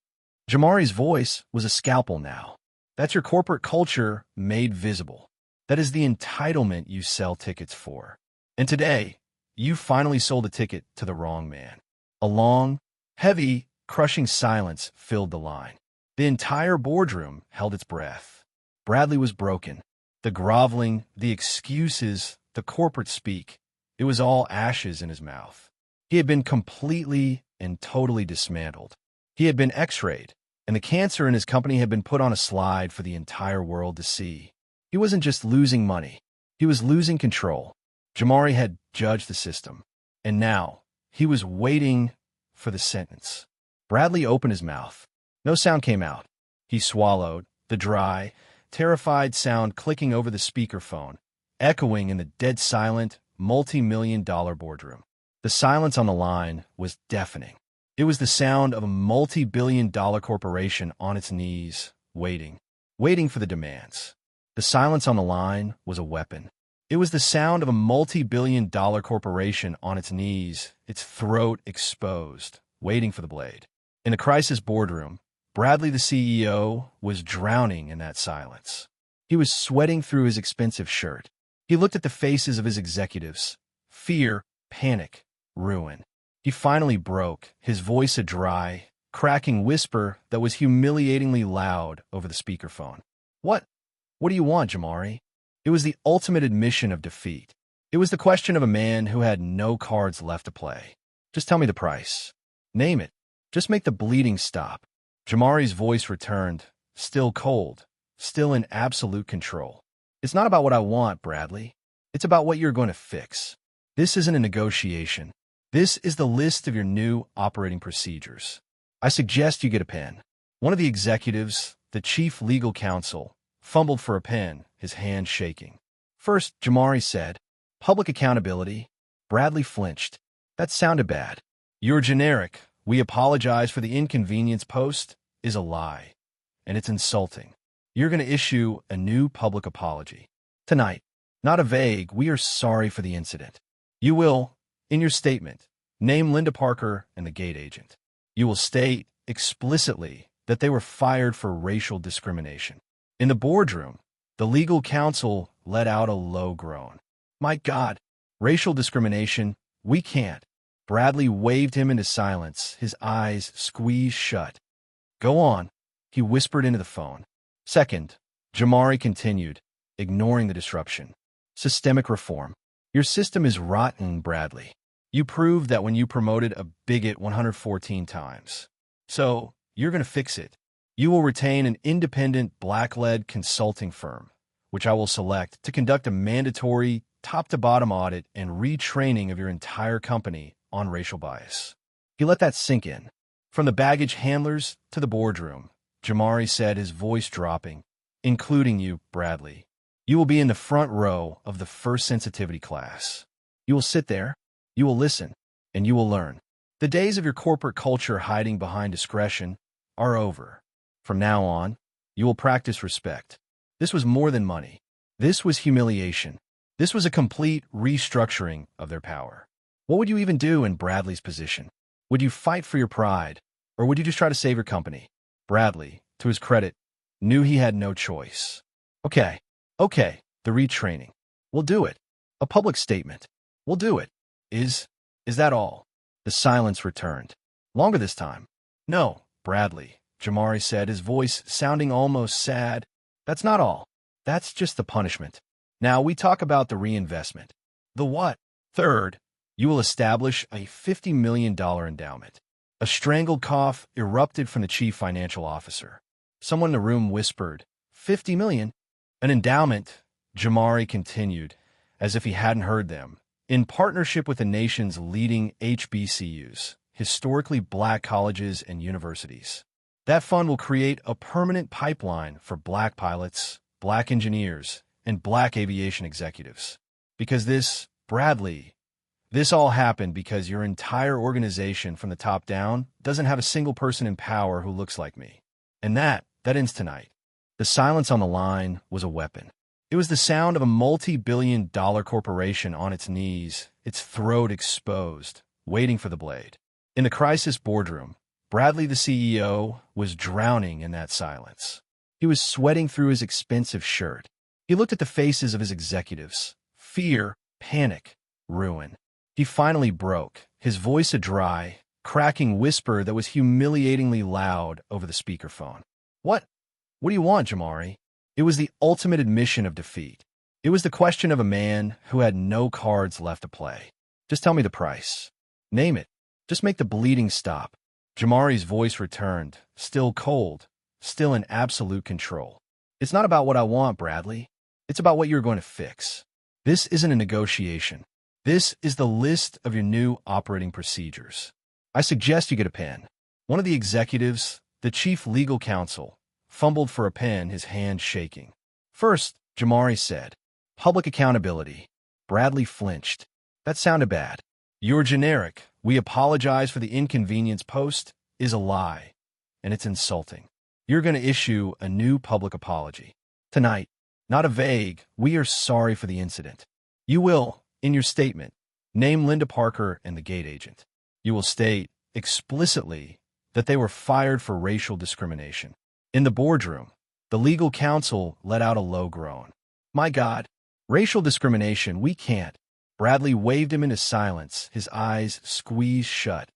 Jamari's voice was a scalpel now. That's your corporate culture made visible. That is the entitlement you sell tickets for. And today, you finally sold a ticket to the wrong man. A long, heavy, crushing silence filled the line. The entire boardroom held its breath. Bradley was broken. The groveling, the excuses, the corporate speak, it was all ashes in his mouth. He had been completely and totally dismantled. He had been x-rayed, and the cancer in his company had been put on a slide for the entire world to see. He wasn't just losing money. He was losing control. Jamari had judged the system, and now he was waiting for the sentence. Bradley opened his mouth. No sound came out. He swallowed, the dry, terrified sound clicking over the speakerphone, echoing in the dead silent, multi-million-dollar boardroom. The silence on the line was deafening. It was the sound of a multi-billion-dollar corporation on its knees, waiting for the demands. The silence on the line was a weapon. It was the sound of a multi-billion-dollar corporation on its knees, its throat exposed, waiting for the blade. In a crisis boardroom, Bradley, the CEO, was drowning in that silence. He was sweating through his expensive shirt. He looked at the faces of his executives. Fear, panic, ruin. He finally broke, his voice a dry, cracking whisper that was humiliatingly loud over the speakerphone. What do you want, Jamari? It was the ultimate admission of defeat. It was the question of a man who had no cards left to play. Just tell me the price. Name it. Just make the bleeding stop. Jamari's voice returned, still cold, still in absolute control. It's not about what I want, Bradley. It's about what you're going to fix. This isn't a negotiation. This is the list of your new operating procedures. I suggest you get a pen. One of the executives, the chief legal counsel, fumbled for a pen, his hand shaking. First, Jamari said, public accountability. Bradley flinched. That sounded bad. You're generic. We apologize for the inconvenience post is a lie, and it's insulting. You're going to issue a new public apology. Tonight, not a vague, we are sorry for the incident. You will, in your statement, name Linda Parker and the gate agent. You will state explicitly that they were fired for racial discrimination. In the boardroom, the legal counsel let out a low groan. My God, racial discrimination, we can't. Bradley waved him into silence, his eyes squeezed shut. Go on, he whispered into the phone. Second, Jamari continued, ignoring the disruption. Systemic reform. Your system is rotten, Bradley. You proved that when you promoted a bigot 114 times. So, you're going to fix it. You will retain an independent black-led consulting firm, which I will select to conduct a mandatory top-to-bottom audit and retraining of your entire company on racial bias. He let that sink in. From the baggage handlers to the boardroom, Jamari said, his voice dropping, including you, Bradley. You will be in the front row of the first sensitivity class. You will sit there, you will listen, and you will learn. The days of your corporate culture hiding behind discretion are over. From now on, you will practice respect. This was more than money. This was humiliation. This was a complete restructuring of their power. What would you even do in Bradley's position? Would you fight for your pride, or would you just try to save your company? Bradley, to his credit, knew he had no choice. Okay, the retraining. We'll do it. A public statement. We'll do it. Is that all? The silence returned. Longer this time. No, Bradley, Jamari said, his voice sounding almost sad. That's not all. That's just the punishment. Now we talk about the reinvestment. The what? Third, You will establish a $50 million endowment. A strangled cough erupted from the chief financial officer. Someone in the room whispered, $50 million? An endowment, Jamari continued, as if he hadn't heard them, in partnership with the nation's leading HBCUs, historically black colleges and universities. That fund will create a permanent pipeline for black pilots, black engineers, and black aviation executives. Because this, Bradley, this all happened because your entire organization from the top down doesn't have a single person in power who looks like me. And that ends tonight. The silence on the line was a weapon. It was the sound of a multi-billion-dollar corporation on its knees, its throat exposed, waiting for the blade. In the crisis boardroom, Bradley, the CEO, was drowning in that silence. He was sweating through his expensive shirt. He looked at the faces of his executives. Fear, panic, ruin. He finally broke, his voice a dry, cracking whisper that was humiliatingly loud over the speakerphone. What do you want, Jamari? It was the ultimate admission of defeat. It was the question of a man who had no cards left to play. Just tell me the price. Name it. Just make the bleeding stop. Jamari's voice returned, still cold, still in absolute control. It's not about what I want, Bradley. It's about what you're going to fix. This isn't a negotiation. This is the list of your new operating procedures. I suggest you get a pen. One of the executives, the chief legal counsel, fumbled for a pen, his hand shaking. First, Jamari said, public accountability. Bradley flinched. That sounded bad. Your generic, we apologize for the inconvenience post, is a lie, and it's insulting. You're going to issue a new public apology. Tonight, not a vague, we are sorry for the incident. You will, in your statement, name Linda Parker and the gate agent. You will state explicitly that they were fired for racial discrimination. In the boardroom, the legal counsel let out a low groan. My God, racial discrimination, we can't. Bradley waved him into silence, his eyes squeezed shut.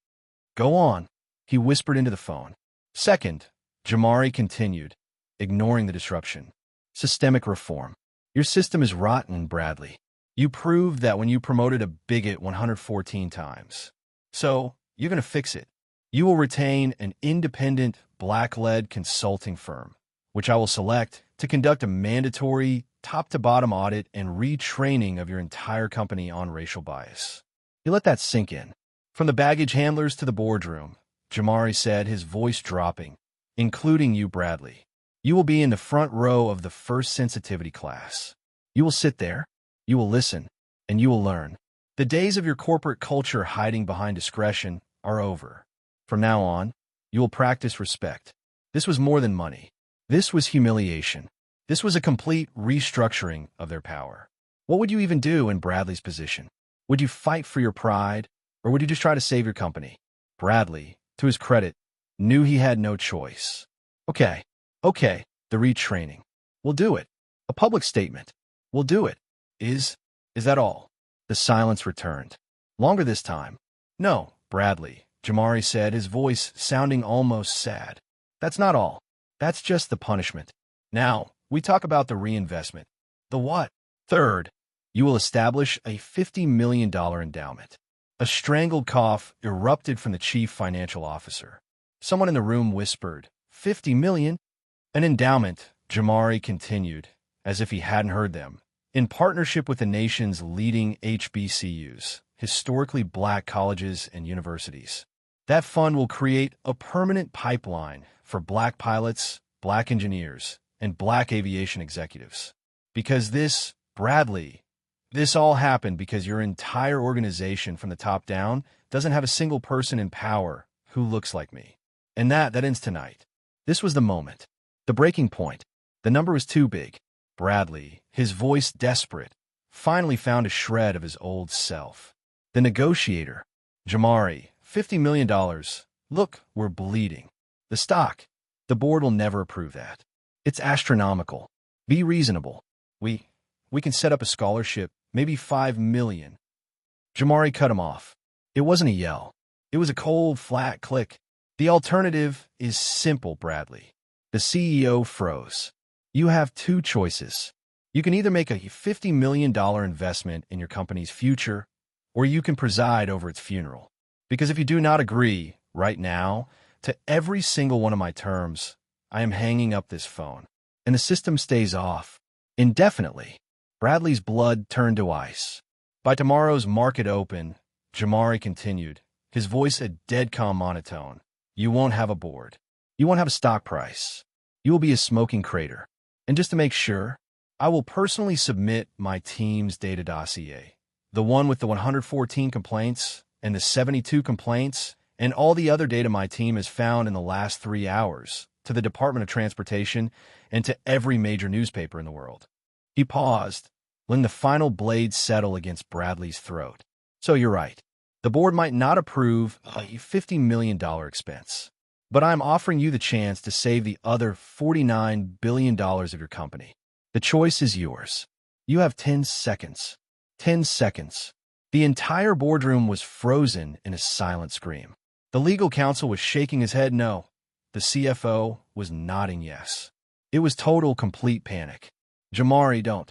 Go on, he whispered into the phone. Second, Jamari continued, ignoring the disruption. Systemic reform. Your system is rotten, Bradley. You proved that when you promoted a bigot 114 times. So, you're going to fix it. You will retain an independent, black-led consulting firm, which I will select to conduct a mandatory, top-to-bottom audit and retraining of your entire company on racial bias. You let that sink in. From the baggage handlers to the boardroom, Jamari said, his voice dropping, including you, Bradley. You will be in the front row of the first sensitivity class. You will sit there, you will listen, and you will learn. The days of your corporate culture hiding behind discretion are over. From now on, you will practice respect. This was more than money. This was humiliation. This was a complete restructuring of their power. What would you even do in Bradley's position? Would you fight for your pride, or would you just try to save your company? Bradley, to his credit, knew he had no choice. Okay, the retraining. We'll do it. A public statement. We'll do it. Is that all? The silence returned. Longer this time. No, Bradley, Jamari said, his voice sounding almost sad. That's not all. That's just the punishment. Now, we talk about the reinvestment. The what? Third, you will establish a $50 million endowment. A strangled cough erupted from the chief financial officer. Someone in the room whispered, $50 million? An endowment, Jamari continued, as if he hadn't heard them, in partnership with the nation's leading HBCUs, historically black colleges and universities. That fund will create a permanent pipeline for black pilots, black engineers, and black aviation executives. Because this, Bradley, this all happened because your entire organization from the top down doesn't have a single person in power who looks like me. And that ends tonight. This was the moment. The breaking point. The number was too big. Bradley, his voice desperate, finally found a shred of his old self. The negotiator. Jamari, $50 million. Look, we're bleeding. The stock. The board will never approve that. It's astronomical. Be reasonable. We can set up a scholarship, maybe $5 million. Jamari cut him off. It wasn't a yell. It was a cold, flat click. The alternative is simple, Bradley. The CEO froze. You have two choices. You can either make a $50 million investment in your company's future, or you can preside over its funeral. Because if you do not agree, right now, to every single one of my terms, I am hanging up this phone, and the system stays off indefinitely. Bradley's blood turned to ice. By tomorrow's market open, Jamari continued, his voice a dead calm monotone. You won't have a board. You won't have a stock price. You will be a smoking crater. And just to make sure, I will personally submit my team's data dossier, the one with the 114 complaints and the 72 complaints and all the other data my team has found in the last 3 hours, to the Department of Transportation and to every major newspaper in the world. He paused, letting the final blade settle against Bradley's throat. So you're right. The board might not approve a $50 million expense, but I'm offering you the chance to save the other $49 billion of your company. The choice is yours. You have 10 seconds. 10 seconds. The entire boardroom was frozen in a silent scream. The legal counsel was shaking his head no. The CFO was nodding yes. It was total, complete panic. Jamari, don't.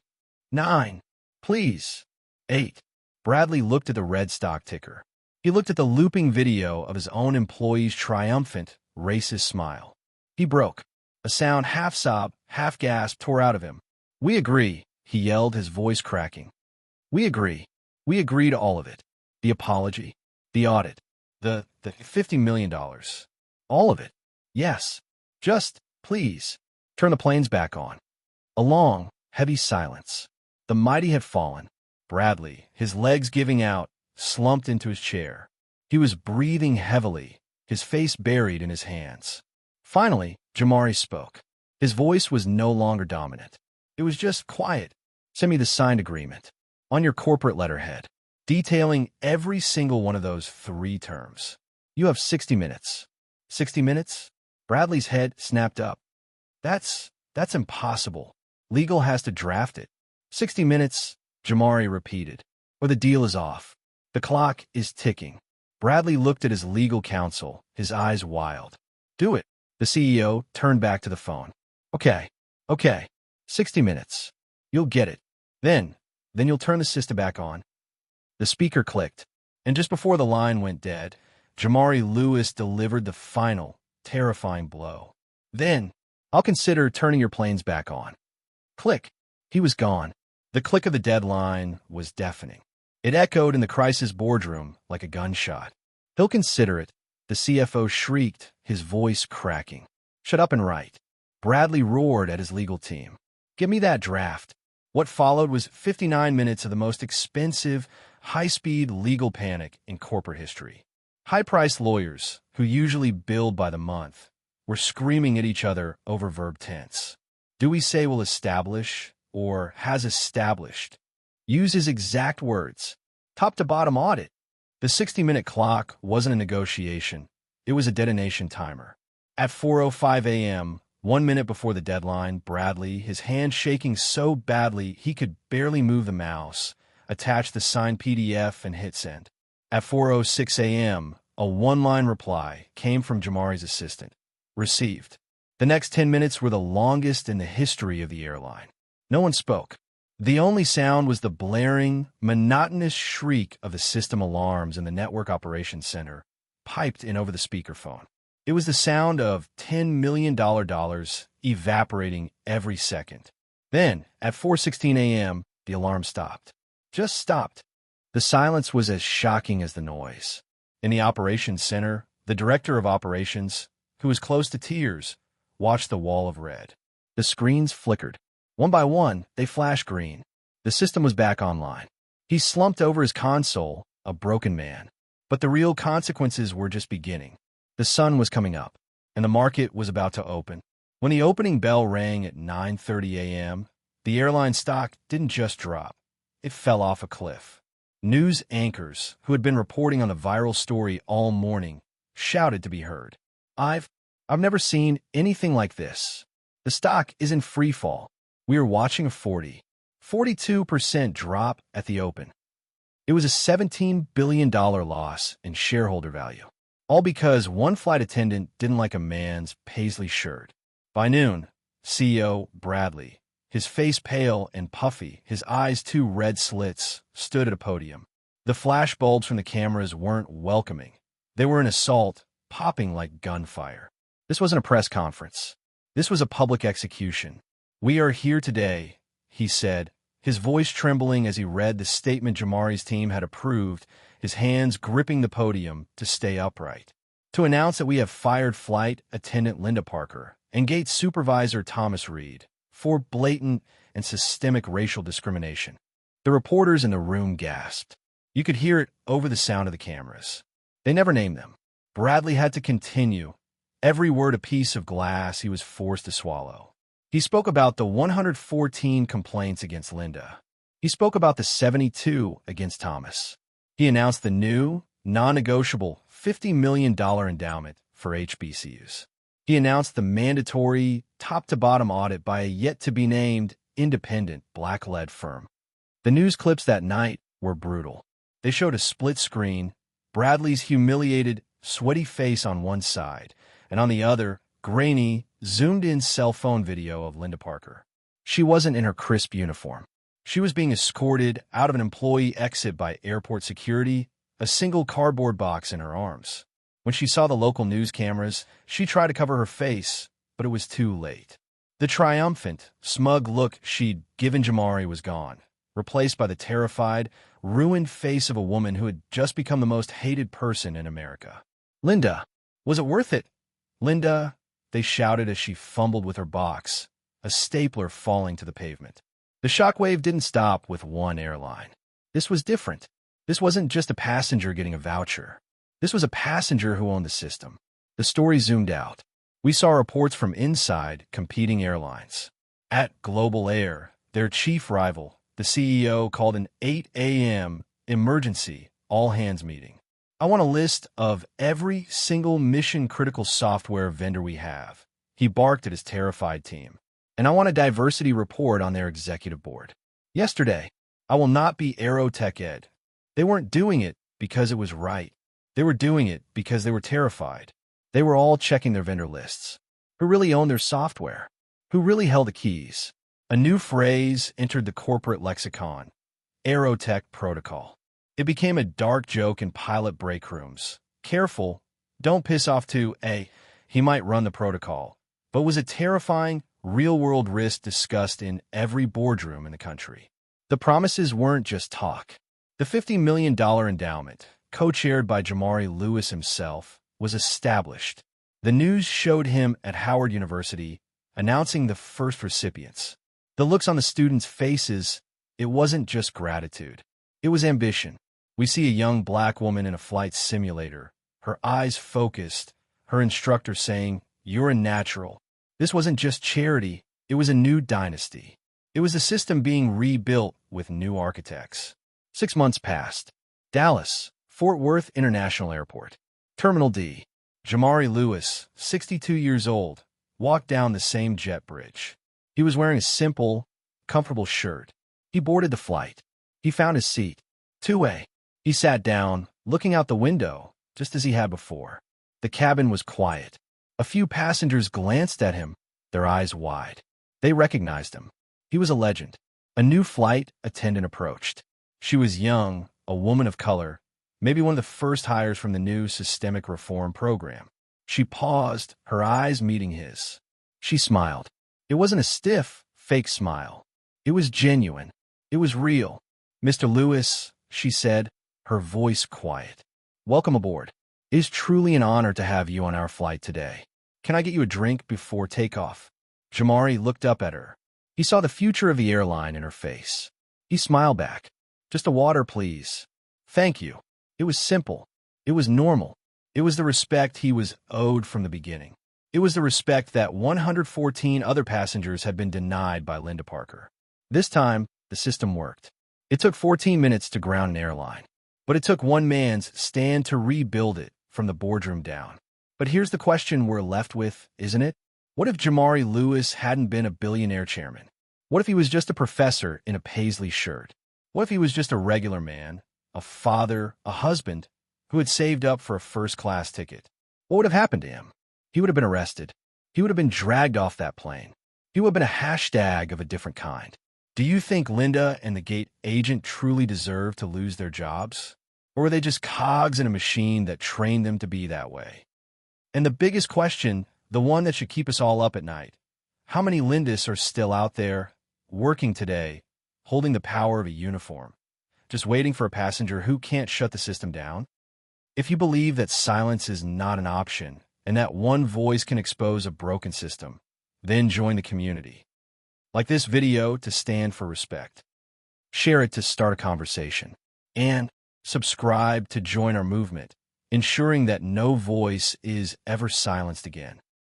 9. Please. 8. Bradley looked at the red stock ticker. He looked at the looping video of his own employee's triumphant, racist smile. He broke. A sound half sob, half gasp tore out of him. We agree, he yelled, his voice cracking. We agree. We agree to all of it. The apology, the audit, the $50 million. All of it. Yes. Just, please, turn the planes back on. A long, heavy silence. The mighty had fallen. Bradley, his legs giving out, slumped into his chair. He was breathing heavily, his face buried in his hands. Finally, Jamari spoke. His voice was no longer dominant. It was just quiet. Send me the signed agreement, on your corporate letterhead, detailing every single one of those 3 terms. You have 60 minutes. 60 minutes? Bradley's head snapped up. That's impossible. Legal has to draft it. 60 minutes, Jamari repeated, or the deal is off. The clock is ticking. Bradley looked at his legal counsel, his eyes wild. Do it. The CEO turned back to the phone. Okay. 60 minutes. You'll get it. Then you'll turn the system back on. The speaker clicked, and just before the line went dead, Jamari Lewis delivered the final, terrifying blow. Then, I'll consider turning your planes back on. Click. He was gone. The click of the deadline was deafening. It echoed in the crisis boardroom like a gunshot. He'll consider it, the CFO shrieked, his voice cracking. Shut up and write. Bradley roared at his legal team. Give me that draft. What followed was 59 minutes of the most expensive, high-speed legal panic in corporate history. High-priced lawyers, who usually billed by the month, were screaming at each other over verb tense. Do we say will establish or has established? Use his exact words. Top to bottom audit. The 60-minute clock wasn't a negotiation. It was a detonation timer. At 4:05 a.m., 1 minute before the deadline, Bradley, his hand shaking so badly he could barely move the mouse, attached the signed PDF and hit send. At 4:06 a.m., a one-line reply came from Jamari's assistant. Received. The next 10 minutes were the longest in the history of the airline. No one spoke. The only sound was the blaring, monotonous shriek of the system alarms in the network operations center, piped in over the speakerphone. It was the sound of $10 million evaporating every second. Then, at 4:16 a.m., the alarm stopped. Just stopped. The silence was as shocking as the noise. In the operations center, the director of operations, who was close to tears, watched the wall of red. The screens flickered. One by one, they flashed green. The system was back online. He slumped over his console, a broken man. But the real consequences were just beginning. The sun was coming up, and the market was about to open. When the opening bell rang at 9:30 a.m., the airline stock didn't just drop. It fell off a cliff. News anchors, who had been reporting on the viral story all morning, shouted to be heard. I've never seen anything like this. The stock is in free fall. We are watching a 42% drop at the open. It was a $17 billion loss in shareholder value, all because one flight attendant didn't like a man's paisley shirt. By noon, CEO Bradley, his face pale and puffy, his eyes 2 red slits, stood at a podium. The flash bulbs from the cameras weren't welcoming. They were an assault, popping like gunfire. This wasn't a press conference. This was a public execution. "We are here today," he said, his voice trembling as he read the statement Jamari's team had approved, his hands gripping the podium to stay upright, "to announce that we have fired flight attendant Linda Parker and gate supervisor Thomas Reed for blatant and systemic racial discrimination." The reporters in the room gasped. You could hear it over the sound of the cameras. They never named them. Bradley had to continue, every word a piece of glass he was forced to swallow. He spoke about the 114 complaints against Linda. He spoke about the 72 against Thomas. He announced the new, non-negotiable $50 million endowment for HBCUs. He announced the mandatory, top-to-bottom audit by a yet-to-be-named, independent, black-led firm. The news clips that night were brutal. They showed a split screen, Bradley's humiliated, sweaty face on one side, and on the other, grainy, zoomed-in cell phone video of Linda Parker. She wasn't in her crisp uniform. She was being escorted out of an employee exit by airport security, a single cardboard box in her arms. When she saw the local news cameras, she tried to cover her face, but it was too late. The triumphant, smug look she'd given Jamari was gone, replaced by the terrified, ruined face of a woman who had just become the most hated person in America. "Linda, was it worth it? Linda," they shouted as she fumbled with her box, a stapler falling to the pavement. The shockwave didn't stop with one airline. This was different. This wasn't just a passenger getting a voucher. This was a passenger who owned the system. The story zoomed out. We saw reports from inside competing airlines. At Global Air, their chief rival, the CEO called an 8 a.m. emergency all-hands meeting. "I want a list of every single mission-critical software vendor we have," he barked at his terrified team. "And I want a diversity report on their executive board." Yesterday, "I will not be Aerotech Ed." They weren't doing it because it was right. They were doing it because they were terrified. They were all checking their vendor lists. Who really owned their software? Who really held the keys? A new phrase entered the corporate lexicon: Aerotech Protocol. It became a dark joke in pilot break rooms. Careful, don't piss off to A. He might run the protocol, but was a terrifying, real-world risk discussed in every boardroom in the country. The promises weren't just talk. The $50 million endowment, co-chaired by Jamari Lewis himself, was established. The news showed him at Howard University, announcing the first recipients. The looks on the students' faces, it wasn't just gratitude. It was ambition. We see a young black woman in a flight simulator, her eyes focused, her instructor saying, "You're a natural." This wasn't just charity, it was a new dynasty. It was a system being rebuilt with new architects. 6 months passed. Dallas, Fort Worth International Airport. Terminal D. Jamari Lewis, 62 years old, walked down the same jet bridge. He was wearing a simple, comfortable shirt. He boarded the flight. He found his seat. 2A. He sat down, looking out the window, just as he had before. The cabin was quiet. A few passengers glanced at him, their eyes wide. They recognized him. He was a legend. A new flight attendant approached. She was young, a woman of color, maybe one of the first hires from the new systemic reform program. She paused, her eyes meeting his. She smiled. It wasn't a stiff, fake smile. It was genuine. It was real. "Mr. Lewis," she said, her voice quiet. "Welcome aboard. It is truly an honor to have you on our flight today. Can I get you a drink before takeoff?" Jamari looked up at her. He saw the future of the airline in her face. He smiled back. "Just a water, please." "Thank you." It was simple. It was normal. It was the respect he was owed from the beginning. It was the respect that 114 other passengers had been denied by Linda Parker. This time, the system worked. It took 14 minutes to ground an airline, but it took one man's stand to rebuild it from the boardroom down. But here's the question we're left with, isn't it? What if Jamari Lewis hadn't been a billionaire chairman? What if he was just a professor in a paisley shirt? What if he was just a regular man, a father, a husband, who had saved up for a first-class ticket? What would have happened to him? He would have been arrested. He would have been dragged off that plane. He would have been a hashtag of a different kind. Do you think Linda and the gate agent truly deserve to lose their jobs? Or were they just cogs in a machine that trained them to be that way? And the biggest question, the one that should keep us all up at night, how many Lindis are still out there, working today, holding the power of a uniform, just waiting for a passenger who can't shut the system down? If you believe that silence is not an option, and that one voice can expose a broken system, then join the community. Like this video to stand for respect. Share it to start a conversation. And subscribe to join our movement, ensuring that no voice is ever silenced again.